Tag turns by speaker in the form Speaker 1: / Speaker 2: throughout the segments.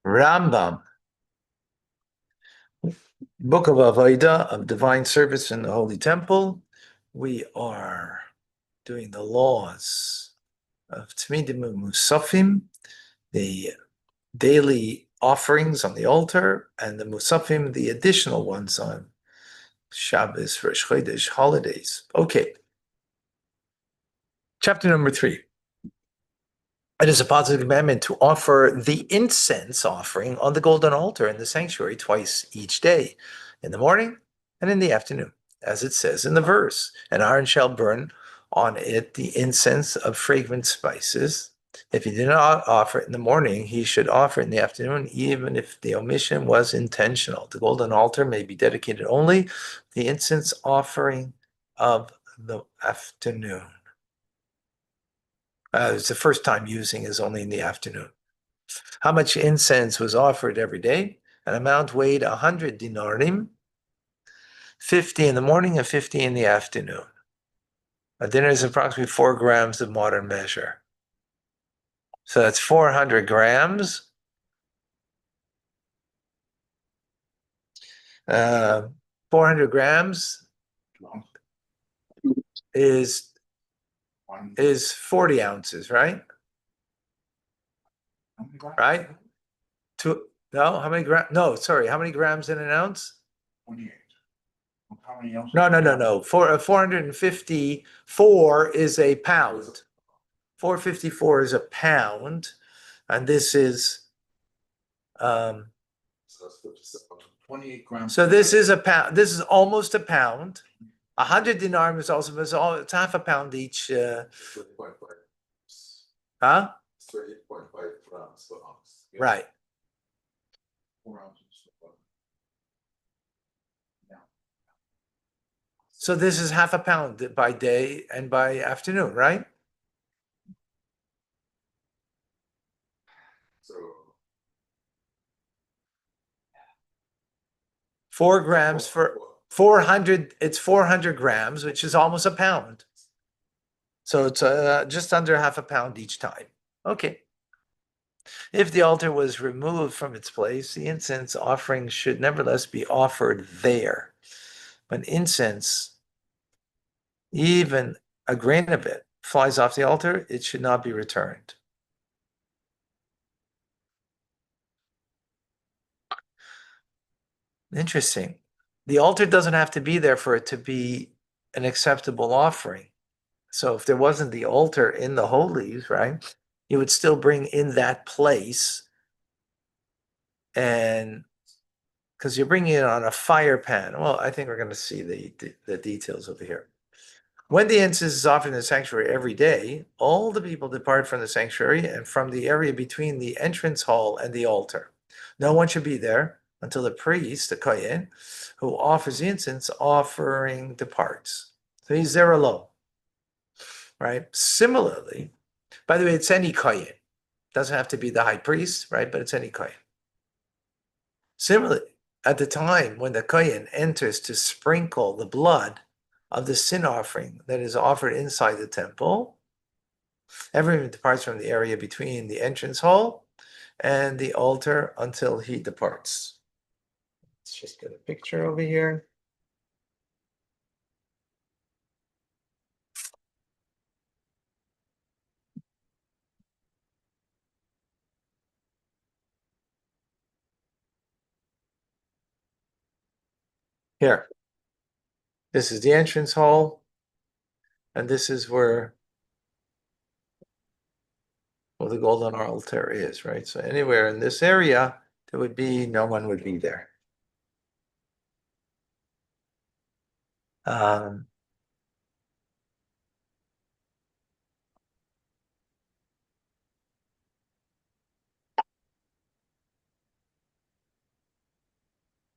Speaker 1: Rambam, Book of Avodah, of Divine Service in the Holy Temple. We are doing the laws of Tmidim Musafim, the daily offerings on the altar, and the Musafim, the additional ones on Shabbos, Rosh Chodesh, holidays. Okay. Chapter number 3. It is a positive commandment to offer the incense offering on the golden altar in the sanctuary twice each day, in the morning and in the afternoon, as it says in the verse. And Aaron shall burn on it the incense of fragrant spices. If he did not offer it in the morning, he should offer it in the afternoon, even if the omission was intentional. The golden altar may be dedicated only the incense offering of the afternoon. It's the first time using is only in the afternoon. How much incense was offered every day? An amount weighed 100 dinarim, 50 in the morning and 50 in the afternoon. A dinner is approximately 4 grams of modern measure. So that's 400 grams. 400 grams is 40 ounces, right? Right? How many grams? No, sorry. How many grams in an ounce?
Speaker 2: 28. How many ounces?
Speaker 1: No. 454 is a pound. 454 is a pound, and this is
Speaker 2: 28 grams.
Speaker 1: so this is a pound. This is almost a pound. 100 dinarim is also it's half a pound each.
Speaker 2: 30.5.
Speaker 1: Huh?
Speaker 2: 30.5 grams per ounce. Yeah.
Speaker 1: Right.
Speaker 2: 4 ounces. Yeah.
Speaker 1: So this is half a pound by day and by afternoon, right?
Speaker 2: So
Speaker 1: 4 grams for 400. It's 400 grams, which is almost a pound. So it's just under half a pound each time. Okay. If the altar was removed from its place, the incense offering should nevertheless be offered there. When incense, even a grain of it, flies off the altar, it should not be returned. Interesting. The altar doesn't have to be there for it to be an acceptable offering. So if there wasn't the altar in the holies, right, you would still bring in that place, and because you're bringing it on a fire pan. Well, I think we're going to see the details over here. When the incense is offered in the sanctuary every day, all the people depart from the sanctuary and from the area between the entrance hall and the altar. No one should be there until the priest, the kohen, who offers the incense offering departs. So he's there alone, right? Similarly, by the way, it's any kohen. Doesn't have to be the high priest, right? But it's any kohen. Similarly, at the time when the kohen enters to sprinkle the blood of the sin offering that is offered inside the temple, everyone departs from the area between the entrance hall and the altar until he departs. Let's just get a picture over here. Here. This is the entrance hall, and this is where the golden altar is, right? So anywhere in this area, there would be, no one would be there.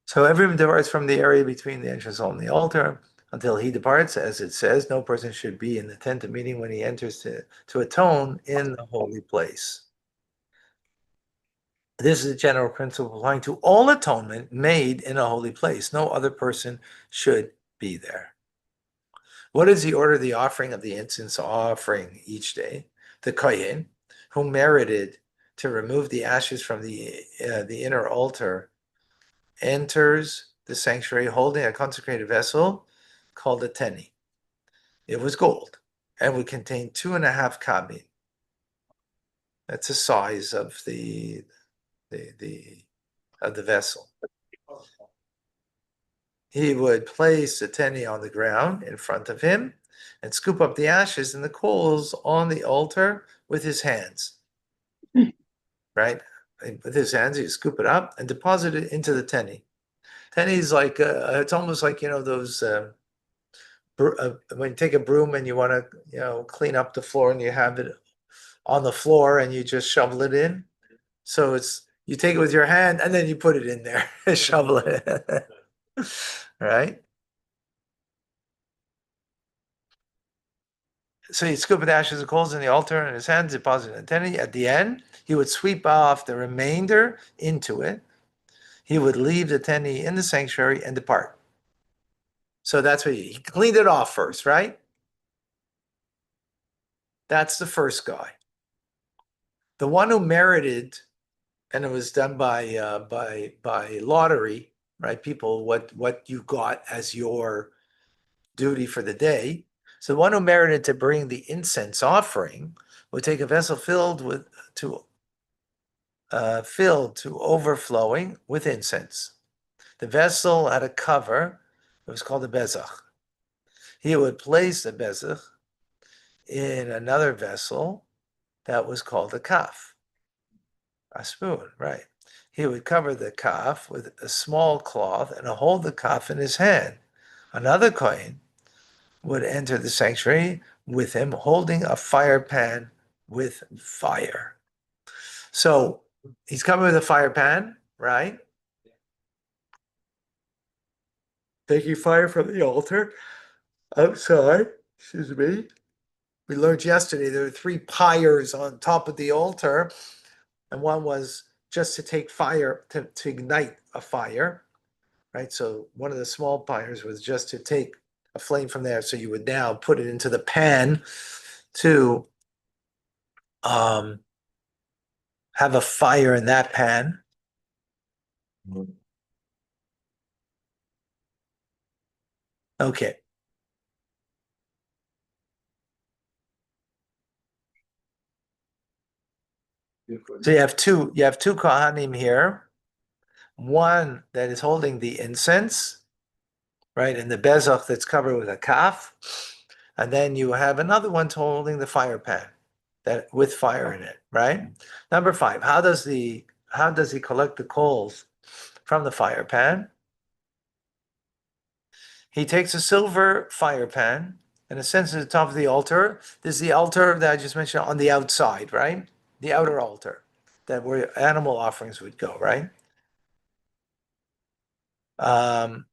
Speaker 1: So everyone departs from the area between the entrance hall and the altar until he departs, as it says. No person should be in the tent of meeting when he enters to atone in the holy place. This is a general principle applying to all atonement made in a holy place. No other person should be there. What is the order of the offering of the incense offering each day? the kohen, who merited to remove the ashes from the inner altar, enters the sanctuary holding a consecrated vessel called a teni. It was gold and would contain 2.5 kabin. That's the size of the vessel. He would place the teni on the ground in front of him and scoop up the ashes and the coals on the altar with his hands. Right? With his hands, he'd scoop it up and deposit it into the teni. Teni is like, it's almost like, those, when you take a broom and you want to, clean up the floor and you have it on the floor and you just shovel it in. So you take it with your hand and then you put it in there and shovel it. Right? So he'd scoop the ashes and coals in the altar in his hands, deposit in the teni. At the end, he would sweep off the remainder into it. He would leave the teni in the sanctuary and depart. So that's what he cleaned it off first, right? That's the first guy. The one who merited, and it was done by lottery, right? People, what you got as your duty for the day. So the one who merited to bring the incense offering would take a vessel filled to overflowing with incense. The vessel had a cover. It was called a bezach. He would place the bezach in another vessel that was called a kaf, a spoon, right? He would cover the kaf with a small cloth and hold the kaf in his hand. Another kohen would enter the sanctuary with him holding a fire pan with fire. So he's coming with a fire pan, right? Taking fire from the altar outside. Excuse me. We learned yesterday there were 3 pyres on top of the altar, and one was just to take fire, to ignite a fire, right? So one of the small pyres was just to take a flame from there. So you would now put it into the pan to have a fire in that pan. Okay. So you have two Kohanim here. One that is holding the incense, right, and the bezach that's covered with a kaf, and then you have another one holding the fire pan that with fire in it, right? Number 5, how does he collect the coals from the fire pan? He takes a silver fire pan and ascends to the top of the altar. This is the altar that I just mentioned on the outside, right? The outer altar, that where animal offerings would go, right? And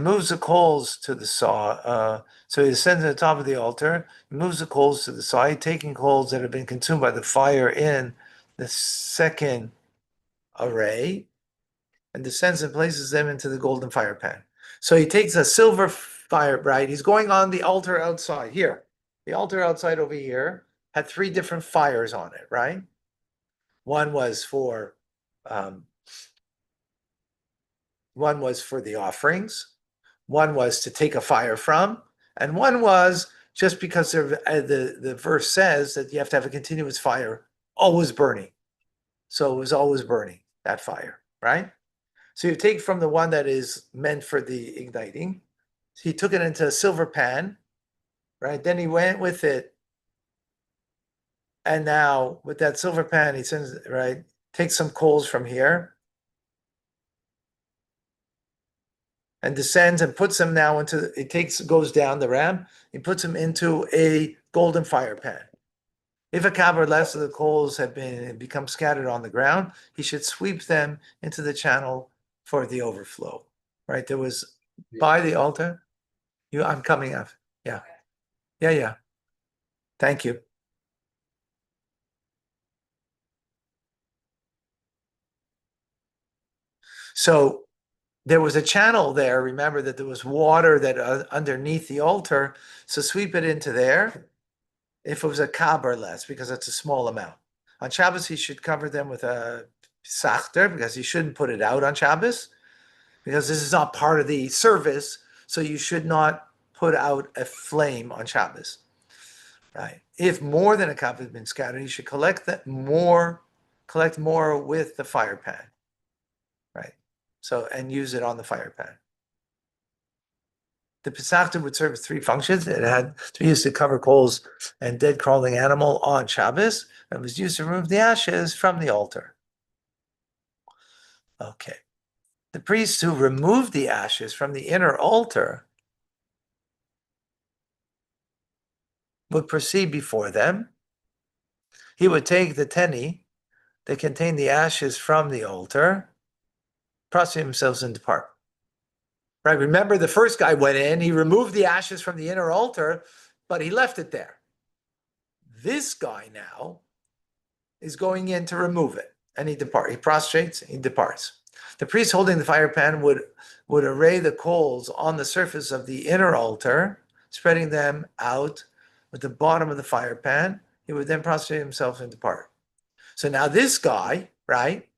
Speaker 1: moves the coals to the saw. So he ascends to the top of the altar, moves the coals to the side, taking coals that have been consumed by the fire in the second array, and descends and places them into the golden fire pan. So he takes a silver fire, right? He's going on the altar outside here. The altar outside over here had 3 different fires on it, right? One was for the offerings. One was to take a fire from, and one was just because the verse says that you have to have a continuous fire, always burning. So it was always burning, that fire, right? So you take from the one that is meant for the igniting. He took it into a silver pan, right? Then he went with it. And now with that silver pan, he sends, right, takes some coals from here and descends and puts them now goes down the ramp, he puts them into a golden fire pan. If a kab or less of the coals have become scattered on the ground, he should sweep them into the channel for the overflow. Right? There was by the altar. I'm coming up. Yeah. Yeah. Thank you. So there was a channel there. Remember that there was water that underneath the altar. So sweep it into there. if it was a kab or less, because it's a small amount. On Shabbos, he should cover them with a sachter, because he shouldn't put it out on Shabbos, because this is not part of the service, so you should not put out a flame on Shabbos. Right? If more than a cup has been scattered, you should collect more with the fire pan. Right? So, and use it on the fire pan. The Pesachta would serve three functions. It had to be used to cover coals and dead crawling animal on Shabbos, and was used to remove the ashes from the altar. Okay. The priest who removed the ashes from the inner altar would proceed before them. He would take the teni that contained the ashes from the altar, prostrate themselves, and depart. Right? Remember, the first guy went in, he removed the ashes from the inner altar, but he left it there. This guy now is going in to remove it, and he departs. He prostrates, he departs. The priest holding the fire pan would array the coals on the surface of the inner altar, spreading them out with the bottom of the fire pan. He would then prostrate himself and depart. So now this guy, right,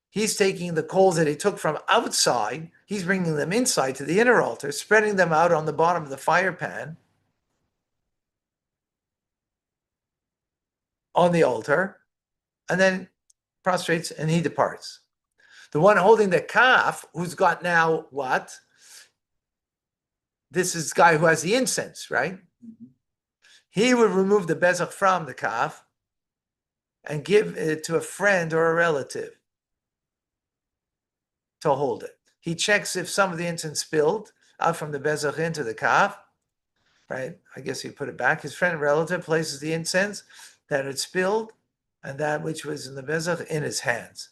Speaker 1: he's taking the coals that he took from outside, he's bringing them inside to the inner altar, spreading them out on the bottom of the fire pan on the altar, and then prostrates and he departs. The one holding the calf, who's got now what? This is the guy who has the incense, right? Mm-hmm. He would remove the bezach from the calf and give it to a friend or a relative to hold it. He checks if some of the incense spilled out from the bezach into the calf, right? I guess he put it back. His friend or relative places the incense that had spilled and that which was in the bezach in his hands.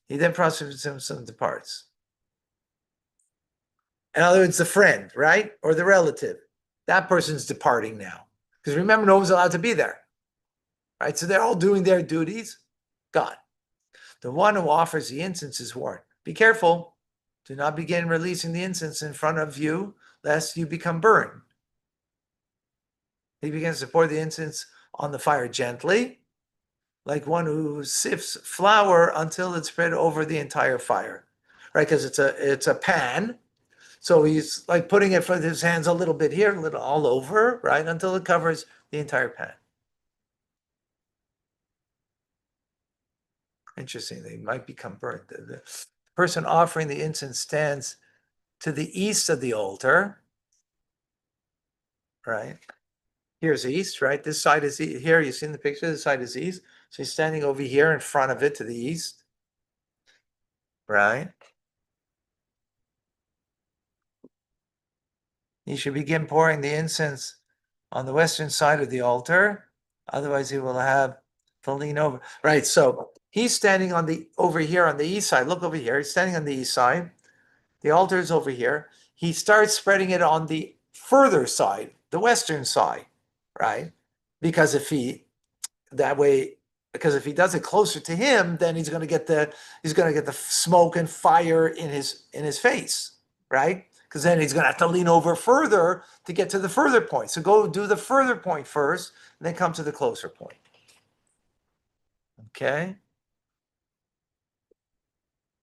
Speaker 1: He then prostrates himself and departs. In other words, the friend, right? Or the relative. That person's departing now. Because remember, no one's allowed to be there. Right? So they're all doing their duties. Gone. The one who offers the incense is warned. Be careful. Do not begin releasing the incense in front of you, lest you become burned. He begins to pour the incense on the fire gently, like one who sifts flour until it's spread over the entire fire. Right? Because it's a pan. So he's like putting it with his hands a little bit here, a little all over, right, until it covers the entire pan. Interesting, they might become burnt. The person offering the incense stands to the east of the altar, right? Here's east, right? This side is here. You see in the picture, this side is east. So he's standing over here in front of it to the east, right? He should begin pouring the incense on the western side of the altar. Otherwise, he will have to lean over. Right. So he's standing on the over here on the east side. Look over here. He's standing on the east side. The altar is over here. He starts spreading it on the further side, the western side, right? Because if he does it closer to him, then he's going to get the smoke and fire in his face, right? Because then he's going to have to lean over further to get to the further point. So go do the further point first, and then come to the closer point. Okay?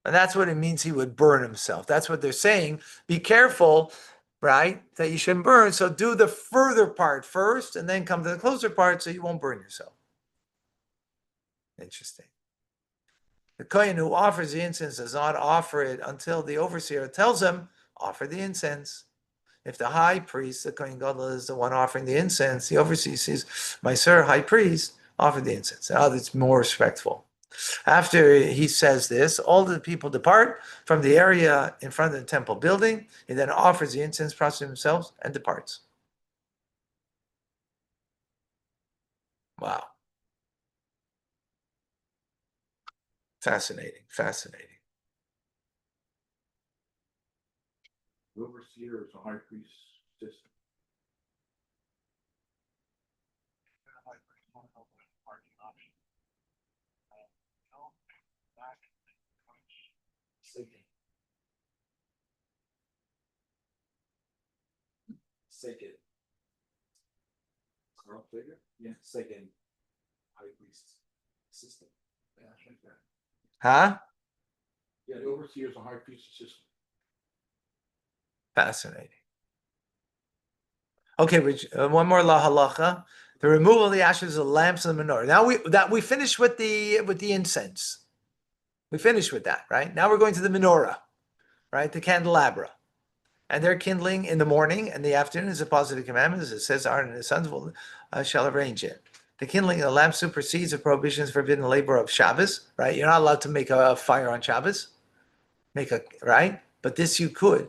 Speaker 1: And that's what it means he would burn himself. That's what they're saying. Be careful, right? That you shouldn't burn. So do the further part first, and then come to the closer part so you won't burn yourself. Interesting. The kohen who offers the incense does not offer it until the overseer tells him, offer the incense. If the high priest, the kohen gadol, is the one offering the incense, the overseer says, my sir, high priest, offer the incense. Now it's more respectful. After he says this, all the people depart from the area in front of the temple building. He then offers the incense, prostrates himself, and departs. Wow. Fascinating, fascinating.
Speaker 2: The overseer is a high priest system. Second. bigger? Yeah, it's like in high priest's assistant. Yeah, I think that.
Speaker 1: Huh?
Speaker 2: Yeah, the overseer is a high priest's assistant.
Speaker 1: Fascinating. Okay, one more la halacha. The removal of the ashes of the lamps of the menorah. Now we finished with the incense. We finished with that, right? Now we're going to the menorah, right? The candelabra. And they're kindling in the morning and the afternoon is a positive commandment, as it says, Aaron and his sons shall arrange it. The kindling of the lamp supersedes the prohibitions forbidden labor of Shabbos, right? You're not allowed to make a fire on Shabbos, right? But this you could,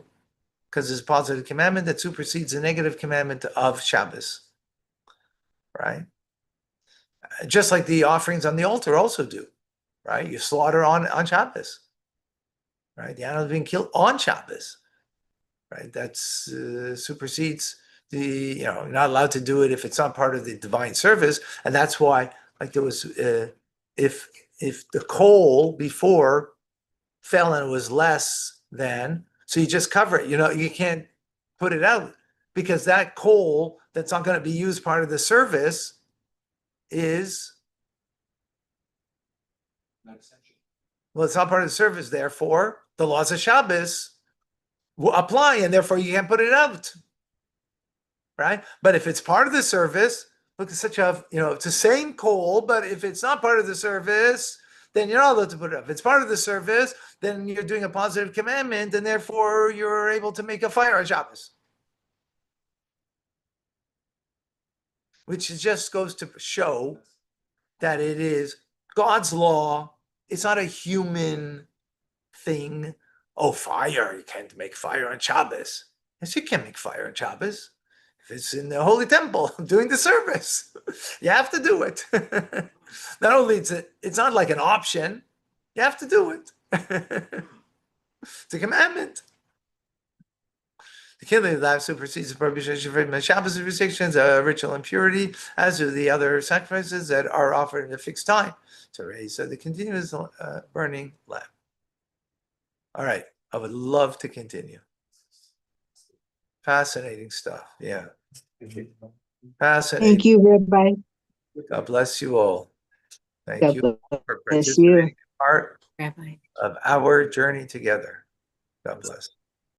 Speaker 1: because it's a positive commandment that supersedes the negative commandment of Shabbos, right? Just like the offerings on the altar also do, right? You slaughter on Shabbos, right? The animal is being killed on Shabbos, right? That's supersedes you're not allowed to do it if it's not part of the divine service, and that's why, like there was, if the coal before fell and it was less than, so you just cover it. You can't put it out because that coal that's not going to be used part of the service is
Speaker 2: Not essential.
Speaker 1: well, it's not part of the service. Therefore, the laws of Shabbos will apply, and therefore you can't put it out. Right? But if it's part of the service, look, it's it's the same coal, but if it's not part of the service, then you're not allowed to put it up. If it's part of the service, then you're doing a positive commandment, and therefore you're able to make a fire on Shabbos. Which just goes to show that it is God's law. It's not a human thing. Oh, fire, you can't make fire on Shabbos. Yes, you can make fire on Shabbos. If it's in the Holy Temple doing the service, you have to do it. Not only it's not like an option, you have to do it. It's a commandment. The killing of the lamb supersedes the prohibition from Shabbos restrictions, ritual impurity, as do the other sacrifices that are offered in a fixed time to raise the continuous burning lamb. All right, I would love to continue. Fascinating stuff. Yeah. Fascinating.
Speaker 3: Thank you, Rabbi.
Speaker 1: God bless you all. Thank
Speaker 3: God
Speaker 1: you for
Speaker 3: bless
Speaker 1: participating
Speaker 3: you,
Speaker 1: in part
Speaker 3: Rabbi.
Speaker 1: of our journey together. God bless.